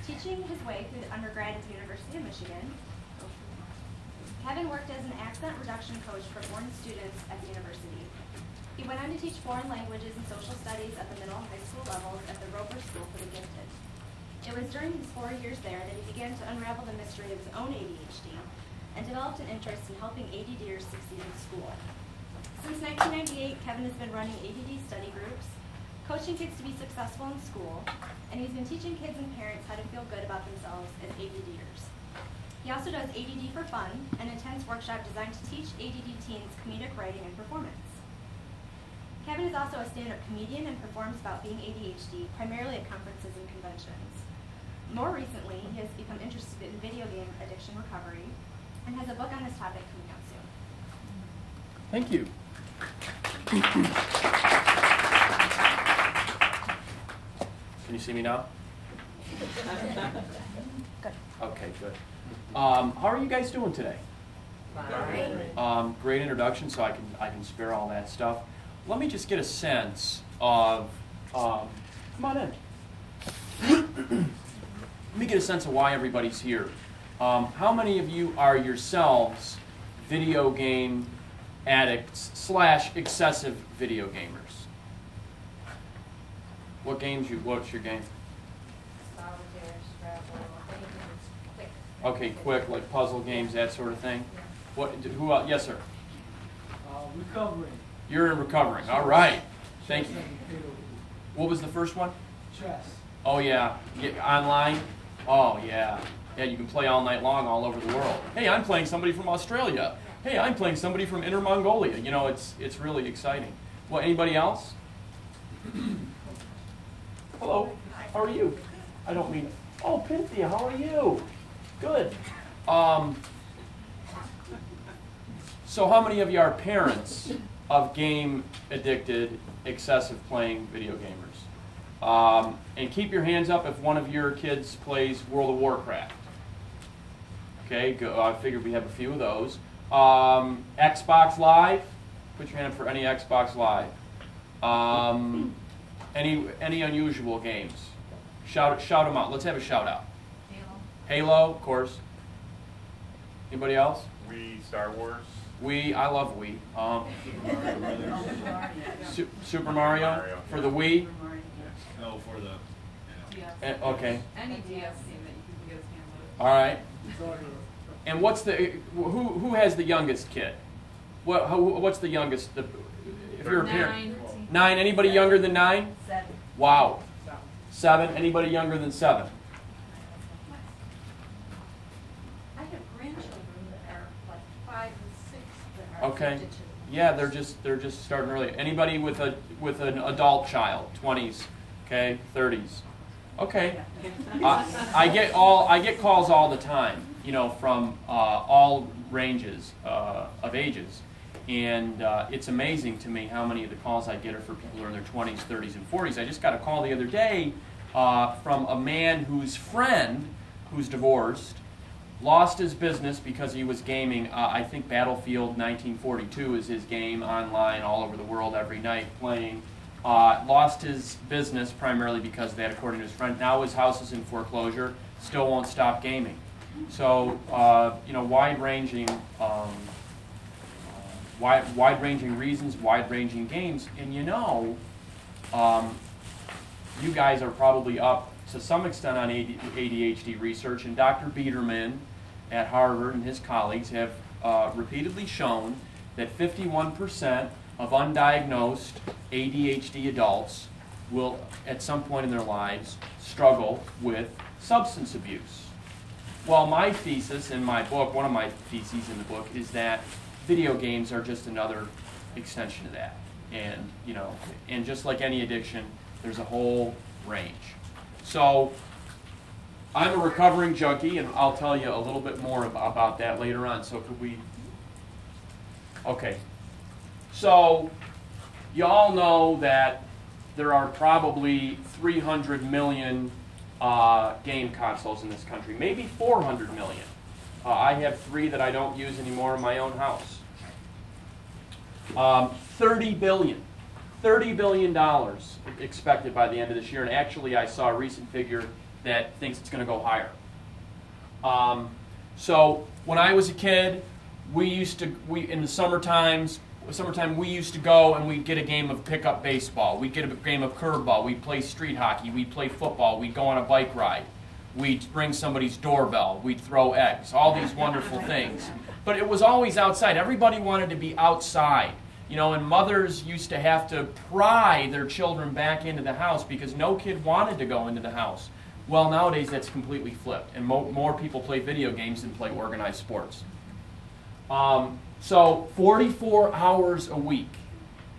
Teaching his way through the undergrad at the University of Michigan, Kevin worked as an accent reduction coach for foreign students at the university. He went on to teach foreign languages and social studies at the middle and high school levels at the Roper School for the Gifted. It was during his 4 years there that he began to unravel the mystery of his own ADHD and developed an interest in helping ADDers succeed in school. Since 1998, Kevin has been running ADD study groups, coaching kids to be successful in school, and he's been teaching kids and parents how to feel good about themselves as ADDers. He also does ADD for Fun, an intense workshop designed to teach ADD teens comedic writing and performance. Kevin is also a stand-up comedian and performs about being ADHD, primarily at conferences and conventions. More recently, he has become interested in video game addiction recovery and has a book on this topic coming out soon. Thank you. Can you see me now? Good. Okay, good. How are you guys doing today? Great introduction, so I can spare all that stuff. Let me just get a sense of, come on in. Let me get a sense of why everybody's here. How many of you are yourselves video game addicts / excessive video gamers? What's your game? Solitaire, Scrabble, anything that's quick. Okay, quick, like puzzle games, that sort of thing. Who else? Yes, sir. Recovering. You're in recovering. All right. Thank you. What was the first one? Chess. Oh, yeah. Online? Oh, yeah. Yeah, you can play all night long all over the world. Hey, I'm playing somebody from Australia. Hey, I'm playing somebody from Inner Mongolia. You know, it's really exciting. Well, anybody else? Hello. How are you? I don't mean... Oh, Pinthia, how are you? Good. So how many of you are parents of game-addicted, excessive playing video gamers? And keep your hands up if one of your kids plays World of Warcraft. Okay, I figured we have a few of those. Xbox Live? Put your hand up for any Xbox Live. Any unusual games? Shout them out. Let's have a shout out. Halo, of course. Anybody else? Wii, Star Wars. Wii, I love Wii. Super Mario for the Wii. No, for the. Okay. Any DS game that you can get his hands on. All right. And what's the who has the youngest kid? What's the youngest? If you're a parent. 9. Anybody younger than 9? 7. Wow. 7. Anybody younger than 7? I have grandchildren that are like 5 and 6 that are Okay. addicted to it. Yeah, they're just starting early. Anybody with an adult child, 20s, okay, 30s. Okay. I get calls all the time, you know, from all ranges of ages. And it's amazing to me how many of the calls I get are for people who are in their 20s, 30s, and 40s. I just got a call the other day from a man whose friend, who's divorced, lost his business because he was gaming. I think Battlefield 1942 is his game online all over the world every night playing. Lost his business primarily because of that, according to his friend. Now his house is in foreclosure, still won't stop gaming. So, you know, wide-ranging reasons, wide-ranging games. And you know, you guys are probably up to some extent on ADHD research, and Dr. Biederman at Harvard and his colleagues have repeatedly shown that 51% of undiagnosed ADHD adults will, at some point in their lives, struggle with substance abuse. Well, my thesis in my book, one of my theses in the book, is that video games are just another extension of that. And, you know, and just like any addiction, there's a whole range. So, I'm a recovering junkie, and I'll tell you a little bit more about that later on. So could we... Okay. So, you all know that there are probably 300 million game consoles in this country, maybe 400 million. I have 3 that I don't use anymore in my own house. $30 billion expected by the end of this year, and actually I saw a recent figure that thinks it's going to go higher. So when I was a kid, in the summertime we used to go and we'd get a game of pickup baseball. We'd get a game of curveball. We'd play street hockey. We'd play football. We'd go on a bike ride. We'd ring somebody's doorbell. We'd throw eggs. All these wonderful things. But it was always outside. Everybody wanted to be outside. You know, and mothers used to have to pry their children back into the house because no kid wanted to go into the house. Well, nowadays that's completely flipped, and more people play video games than play organized sports. So 44 hours a week.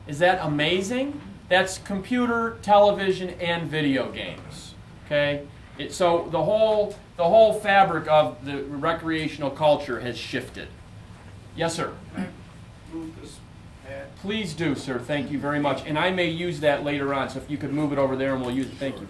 Is that amazing? That's computer, television, and video games. Okay? So the whole fabric of the recreational culture has shifted. Yes, sir? Move this pad. Please do, sir. Thank you very much. And I may use that later on, so if you could move it over there and we'll use it. Thank you.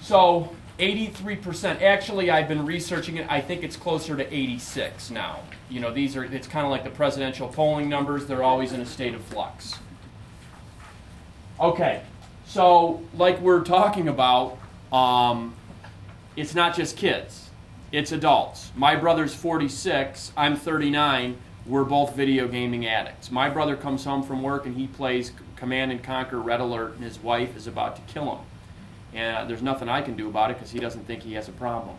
So 83%. Actually, I've been researching it. I think it's closer to 86 now. You know, it's kind of like the presidential polling numbers. They're always in a state of flux. Okay. So, like we're talking about, it's not just kids. It's adults. My brother's 46. I'm 39. We're both video gaming addicts. My brother comes home from work and he plays Command & Conquer Red Alert, and his wife is about to kill him. And there's nothing I can do about it because he doesn't think he has a problem.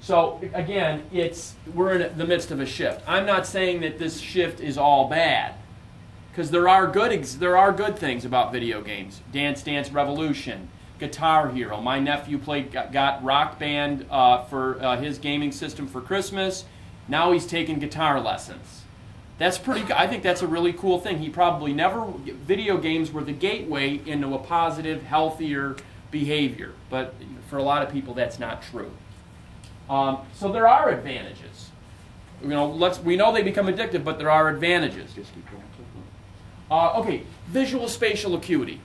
So again, we're in the midst of a shift. I'm not saying that this shift is all bad, because there are good things about video games. Dance Dance Revolution, Guitar Hero. My nephew got Rock Band for his gaming system for Christmas. Now he's taking guitar lessons. That's pretty good. I think that's a really cool thing. Video games were the gateway into a positive, healthier behavior. But for a lot of people, that's not true. So there are advantages. You know, we know they become addictive, but there are advantages. Just keep going. Okay, visual spatial acuity.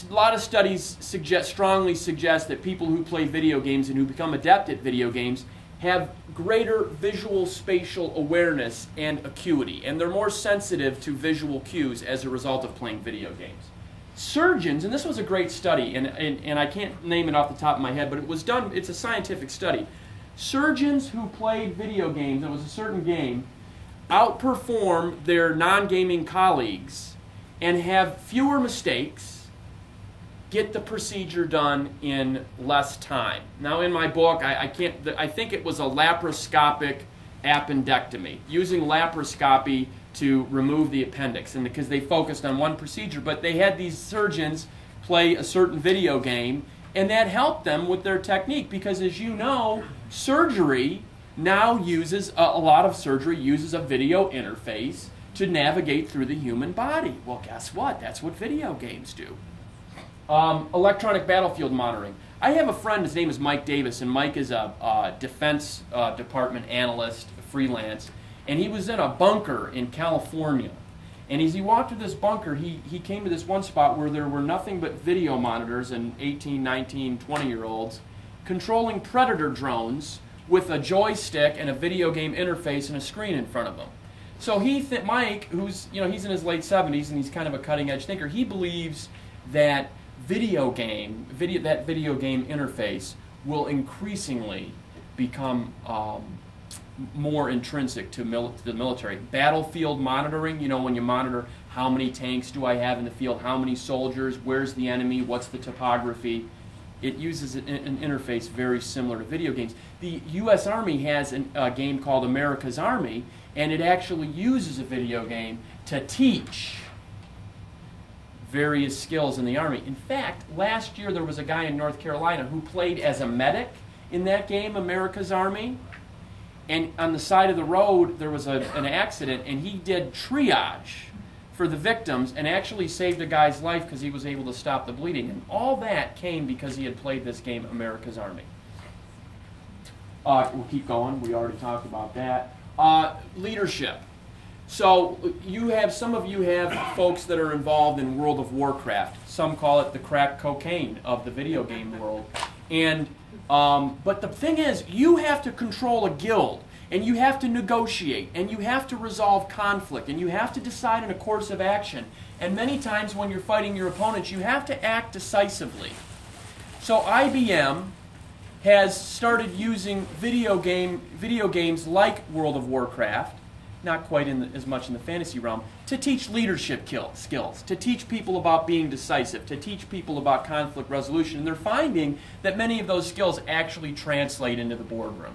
A lot of studies strongly suggest that people who play video games and who become adept at video games have greater visual spatial awareness and acuity, and they're more sensitive to visual cues as a result of playing video games. Surgeons, and this was a great study, and I can't name it off the top of my head, but it's a scientific study. Surgeons who played video games, it was a certain game, outperform their non-gaming colleagues and have fewer mistakes, get the procedure done in less time. Now in my book, I think it was a laparoscopic appendectomy, using laparoscopy to remove the appendix, and because they focused on one procedure, but they had these surgeons play a certain video game, and that helped them with their technique, because as you know, surgery now a lot of surgery uses a video interface to navigate through the human body. Well, guess what? That's what video games do. Electronic battlefield monitoring. I have a friend, his name is Mike Davis, and Mike is a Defense Department analyst, freelance, and he was in a bunker in California. And as he walked through this bunker, he came to this one spot where there were nothing but video monitors and 18, 19, 20-year-olds controlling Predator drones with a joystick and a video game interface and a screen in front of them. So Mike, who's, he's in his late 70s and he's kind of a cutting-edge thinker, he believes that video game interface will increasingly become more intrinsic to the military. Battlefield monitoring, when you monitor how many tanks do I have in the field, how many soldiers, where's the enemy, what's the topography. It uses an interface very similar to video games. The U.S. Army has a game called America's Army, and it actually uses a video game to teach various skills in the Army. In fact, last year there was a guy in North Carolina who played as a medic in that game, America's Army, and on the side of the road there was an accident, and he did triage for the victims and actually saved a guy's life because he was able to stop the bleeding. And all that came because he had played this game, America's Army. We'll keep going. We already talked about that. Leadership. So some of you have folks that are involved in World of Warcraft. Some call it the crack cocaine of the video game world. And but the thing is, you have to control a guild. And you have to negotiate, and you have to resolve conflict, and you have to decide on a course of action. And many times when you're fighting your opponents, you have to act decisively. So IBM has started using video games like World of Warcraft, not quite as much in the fantasy realm, to teach leadership skills, to teach people about being decisive, to teach people about conflict resolution. And they're finding that many of those skills actually translate into the boardroom.